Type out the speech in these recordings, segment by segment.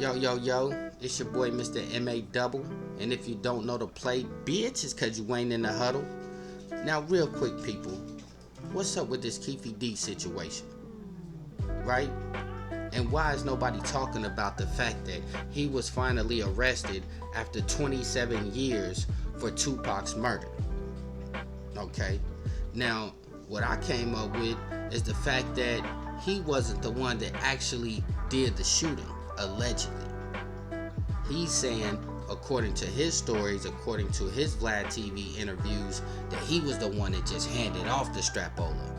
Yo, yo, yo, it's your boy Mr. M.A. Double. And if you don't know the play, bitch, it's cause you ain't in the huddle. Now, real quick, people, what's up with this Keefe D situation? Right? And why is nobody talking about the fact that he was finally arrested after 27 years for Tupac's murder? Okay? Now, what I came up with is the fact that he wasn't the one that actually did the shooting, allegedly. He's saying, according to his stories, according to his vladtv interviews, that he was the one that just handed off the strapola.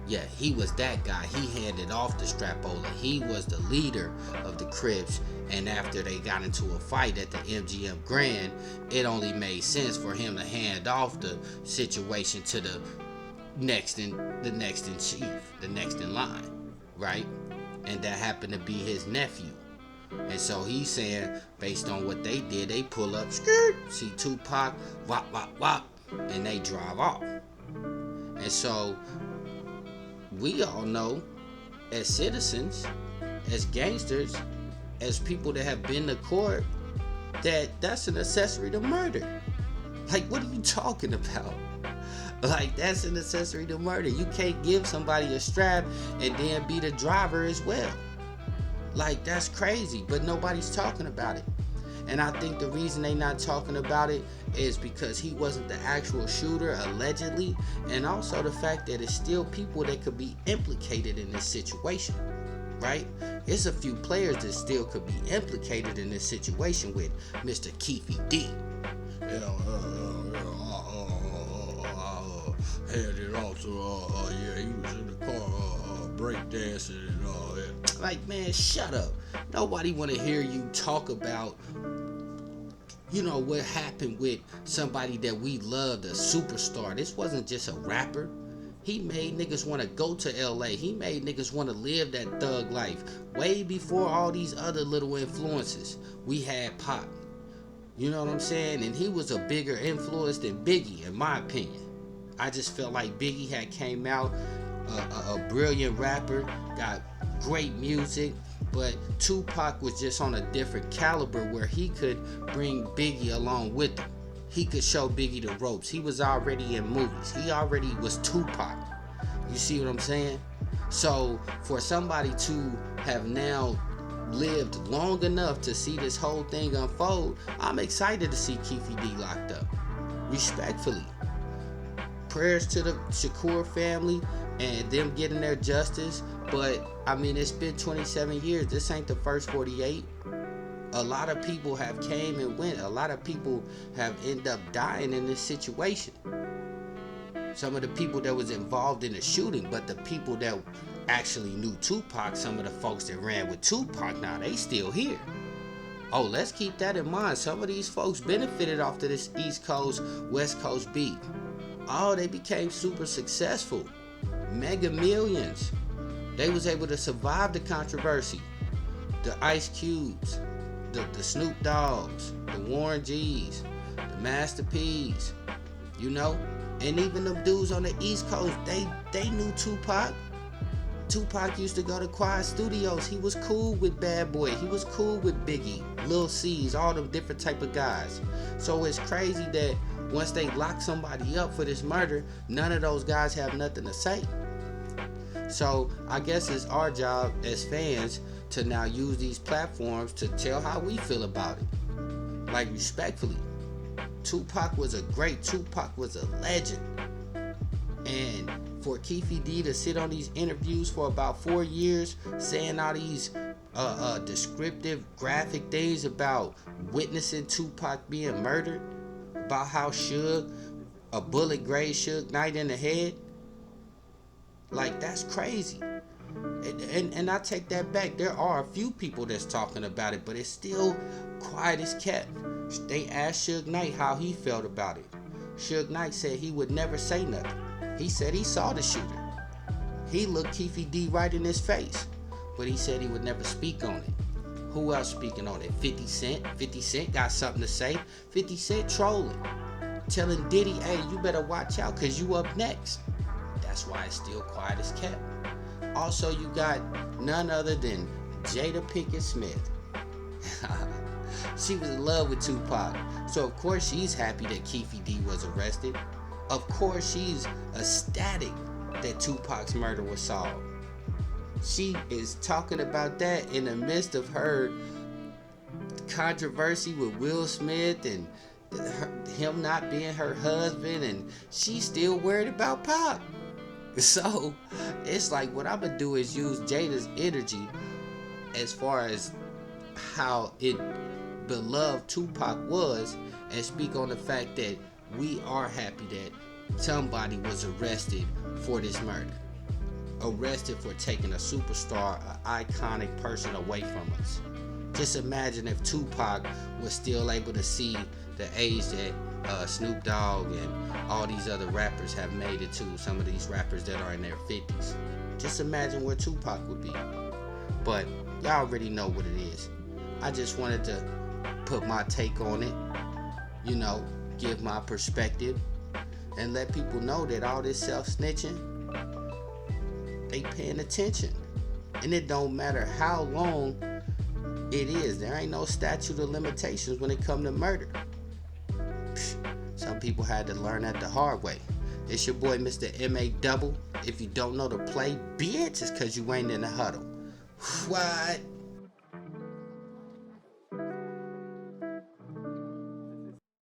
Yeah, he was that guy. He handed off the strapola. He was the leader of the Crips, and after they got into a fight at the MGM Grand, it only made sense for him to hand off the situation to the next in chief, the next in line, right? And that happened to be his nephew. And so he's saying, based on what they did, they pull up, skirt, see Tupac, wop, wop, wop, and they drive off. And so we all know, as citizens, as gangsters, as people that have been to court, that that's an accessory to murder. Like, what are you talking about? Like, that's an accessory to murder. You can't give somebody a strap and then be the driver as well. Like, that's crazy, but nobody's talking about it. And I think the reason they not talking about it is because he wasn't the actual shooter, allegedly, and also the fact that it's still people that could be implicated in this situation, right? It's a few players that still could be implicated in this situation with Mr. Keefe D. Handed off to, he was in the car, breakdancing and all that. Like, man, shut up. Nobody want to hear you talk about, what happened with somebody that we loved, a superstar. This wasn't just a rapper. He made niggas want to go to LA. He made niggas want to live that thug life. Way before all these other little influences. We had Pop. You know what I'm saying? And he was a bigger influence than Biggie, in my opinion. I just felt like Biggie had came out, a brilliant rapper, got great music, but Tupac was just on a different caliber where he could bring Biggie along with him. He could show Biggie the ropes. He was already in movies. He already was Tupac. You see what I'm saying? So for somebody to have now lived long enough to see this whole thing unfold, I'm excited to see Keefe D locked up. Respectfully. Prayers to the Shakur family and them getting their justice. But, I mean, it's been 27 years. This ain't the first 48. A lot of people have came and went. A lot of people have ended up dying in this situation. Some of the people that was involved in the shooting, but the people that actually knew Tupac, some of the folks that ran with Tupac, now they still here. Oh, let's keep that in mind. Some of these folks benefited off of this East Coast, West Coast beef. Oh, they became super successful. Mega millions. They was able to survive the controversy. The Ice Cubes, the Snoop Dogs, the Warren G's, the Master P's, and even them dudes on the East Coast, they knew Tupac. Tupac used to go to Quiet Studios. He was cool with Bad Boy. He was cool with Biggie, Lil C's, all them different type of guys. So it's crazy that once they lock somebody up for this murder, none of those guys have nothing to say. So I guess it's our job as fans to now use these platforms to tell how we feel about it. Like, respectfully. Tupac was Tupac was a legend. And for Keefe D to sit on these interviews for about 4 years saying all these descriptive, graphic things about witnessing Tupac being murdered, about how a bullet grazed Suge Knight in the head, like, that's crazy. And I take that back. There are a few people that's talking about it, but it's still quiet as kept. They asked Suge Knight how he felt about it. Suge Knight said he would never say nothing. He said he saw the shooter. He looked Keefe D right in his face, but he said he would never speak on it. Who else speaking on it? 50 Cent. 50 Cent got something to say. 50 Cent trolling, telling Diddy, hey, you better watch out because you up next. That's why it's still quiet as kept. Also, you got none other than Jada Pinkett Smith She was in love with Tupac. So of course she's happy that Keefe D was arrested. Of course she's ecstatic that Tupac's murder was solved. She is talking about that in the midst of her controversy with Will Smith and him not being her husband, and she's still worried about Pac. So it's like what I'm gonna do is use Jada's energy as far as how it beloved Tupac was, and speak on the fact that we are happy that somebody was arrested for this murder. Arrested for taking a superstar, an iconic person away from us. Just imagine if Tupac was still able to see the age that Snoop Dogg and all these other rappers have made it to, some of these rappers that are in their 50s. Just imagine where Tupac would be. But y'all already know what it is. I just wanted to put my take on it, you know, give my perspective, and let people know that all this self-snitching, they paying attention. And it don't matter how long it is. There ain't no statute of limitations when it come to murder. Some people had to learn that the hard way. It's your boy, Mr. M.A. Double. If you don't know the play, bitch, it's because you ain't in the huddle. What?